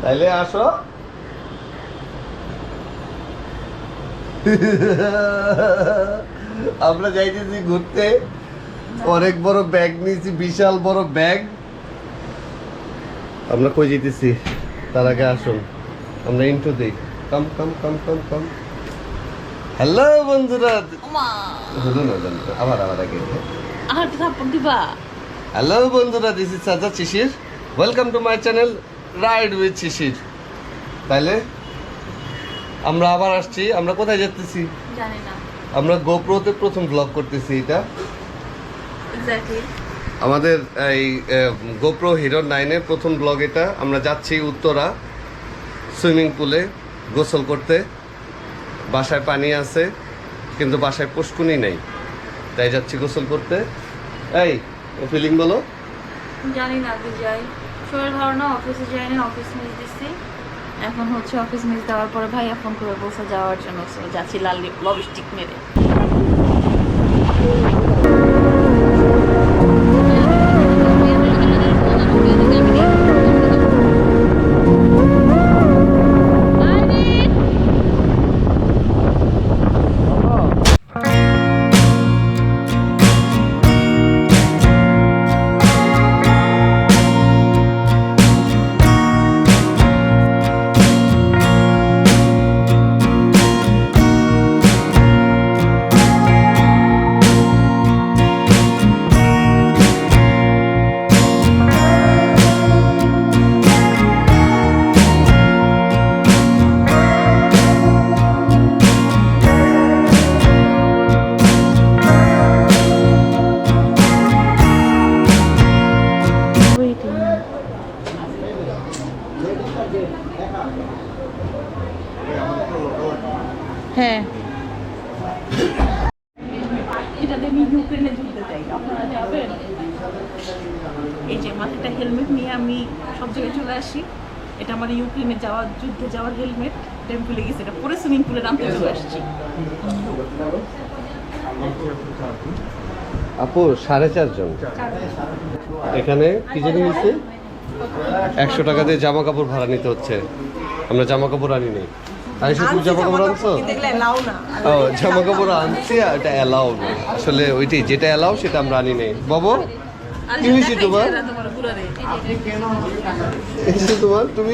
তাইলে আসো। আমরা যাইতেছি ঘুরতে, অনেক বড় ব্যাগ নিয়েছি, বিশাল বড় ব্যাগ। আমরা কই যেতেছি তার আগে আসুন আমরা ইন্ট্রো দিই। কাম কাম কাম কাম কাম। হ্যালো বন্ধুরা, আবার আগে হ্যালো বন্ধুরা, this is Sajjad Shishir. Welcome to my channel ride with Shishir. তাইলে আমরা আবার আসছি। আমরা কোথায় যেতেছি জানি না, আমরা গোপ্রোতে প্রথম ব্লগ করতেছি। এটা এক্স্যাক্টলি আমাদের এই গোপ্রো হিরো 9-এর প্রথম ব্লগ। এটা আমরা যাচ্ছি উত্তরা সুইমিং পুলে গোসল করতে। বাসায় পানি আছে কিন্তু বাসায় পুষ্কুনি নেই, তাই যাচ্ছি গোসল করতে। এই ফিলিং বলো। জানি না যাই, শরীর ভালো না, অফিসে যাই না, অফিস মিস দিচ্ছি। এখন হচ্ছে অফিস মিস দেওয়ার পরে ভাইয়া ফোন করে বলছে যাওয়ার জন্য, যাচ্ছি লাল লবিস্টিক মেরে। হ্যাঁ, এটাতে আমি ইউক্রেনে যুদ্ধে যাই, আপনারা যাবেন? এই যে মাথাটা হেলমেট নিয়ে আমি সব জায়গায় চলে আসি। এটা আমার ইউক্রেনে যাওয়ার, যুদ্ধে যাওয়ার হেলমেট। এটা আমি ভুলে গেছি, এটা পরে সুইমিং পুলে নামতে চলে আসছি। আপু 4.5 জন এখানে কি জানি নিচ্ছে 100 টাকা দিয়ে জামা কাপড় ভাড়া নিতে হচ্ছে। আমরা জামা কাপড় আনি নেই। আইসা তুমি জামা কাপড় আনছো? ও জামা কাপড় আনছি, এটা এলাও না আসলে। ওইটাই যেটা এলাও সেটা আমরা আনি নেই। বাবু কি হয়েছে তোমার? তোমার তুমি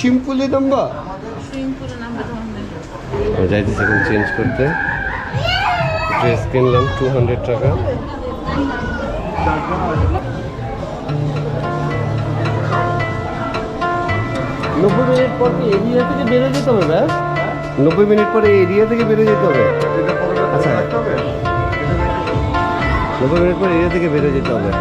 সিম্পলি নামবা? যাইতেছি এখন চেঞ্জ করতে। ড্রেস কিনলাম 200 টাকা। 90 মিনিট পর কি এরিয়া থেকে বেরো যেতে হবে? না 90 মিনিট পরে এরিয়া থেকে বেরো যেতে হবে। আচ্ছা 90 মিনিট পর এরিয়া থেকে বেরো যেতে হবে।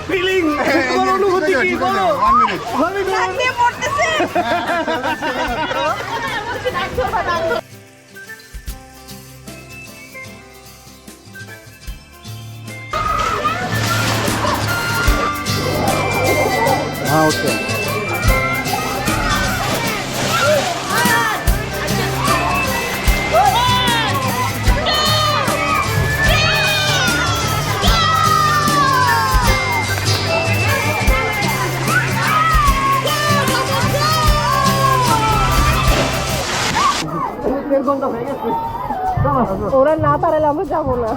ফিলিং অনুভূতি কি বলো हाँ ओके ওরা না পারলে আমরা যাবো না।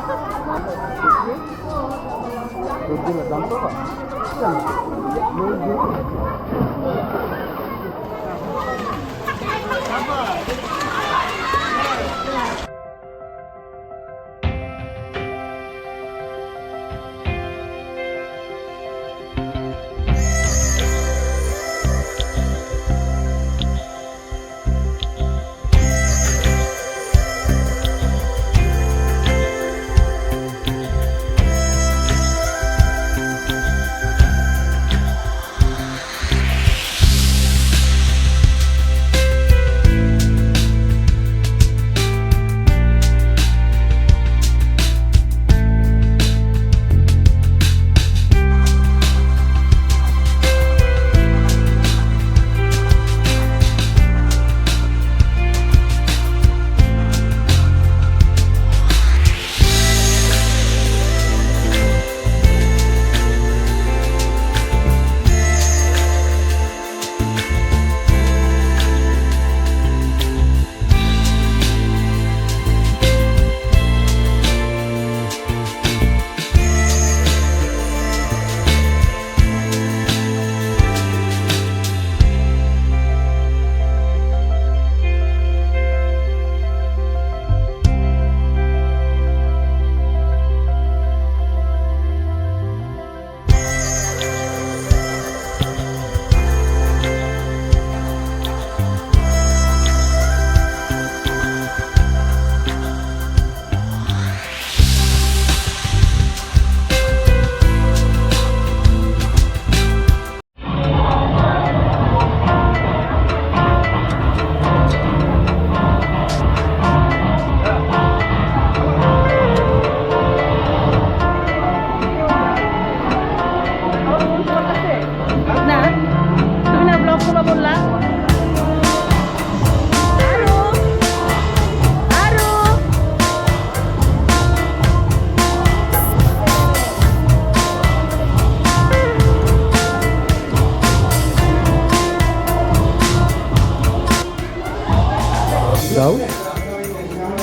দাও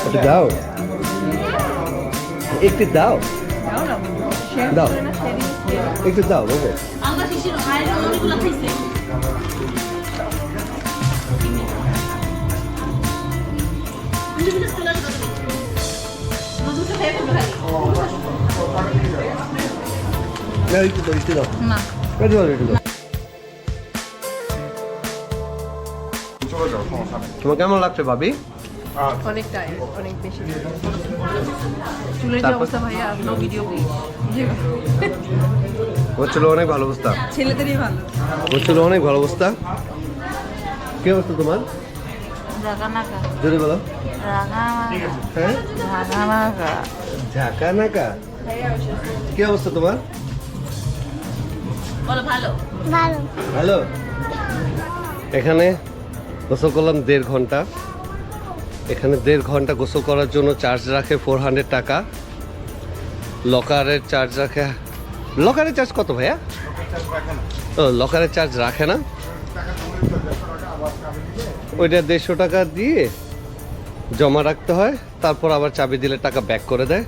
একটু দাও একটু দাও দাও একটু দাও বাবু আমরা শিশির ভাইয়ের অনেকগুলো খাইছে। একটু দাও একটু দাও না একটু দাও একটু দাও তোমার কেমন লাগছে ভাবি? অনেক টায়ার্ড, অনেক বেশি চুলের যে অবস্থা ভাইয়া, নো ভিডিও প্লিজ। হচ্ছিল অনেক ভালো অবস্থা, ছেলেদেরই ভালো হচ্ছিল অনেক ভালো অবস্থা। কি অবস্থা তোমার? যদি বলো হ্যাঁ ঢাকা নাকা। কি অবস্থা তোমার? বলো ভালো ভালো। এখানে গোসল করলাম 1.5 ঘন্টা। এখানে 1.5 ঘন্টা গোসল করার জন্য চার্জ রাখে 400 টাকা। লকারের চার্জ রাখে, লকারের চার্জ কত ভাইয়া? ও লকারের চার্জ রাখে না, ওইটা 150 টাকা দিয়ে জমা রাখতে হয়, তারপর আবার চাবি দিলে টাকা ব্যাক করে দেয়।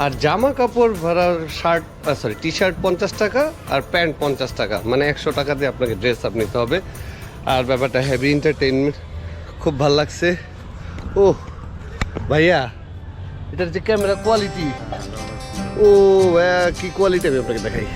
আর জামা কাপড় ভাড়া টি শার্ট 50 টাকা আর প্যান্ট 50 টাকা, মানে 100 টাকা দিয়ে আপনাকে ড্রেস আপ নিতে হবে। আর ব্যাপারটা হেভি এন্টারটেইনমেন্ট, খুব ভালো লাগছে। ও ভাইয়া এটার যে ক্যামেরা কোয়ালিটি, ও কি কোয়ালিটি আমি আপনাকে দেখাই।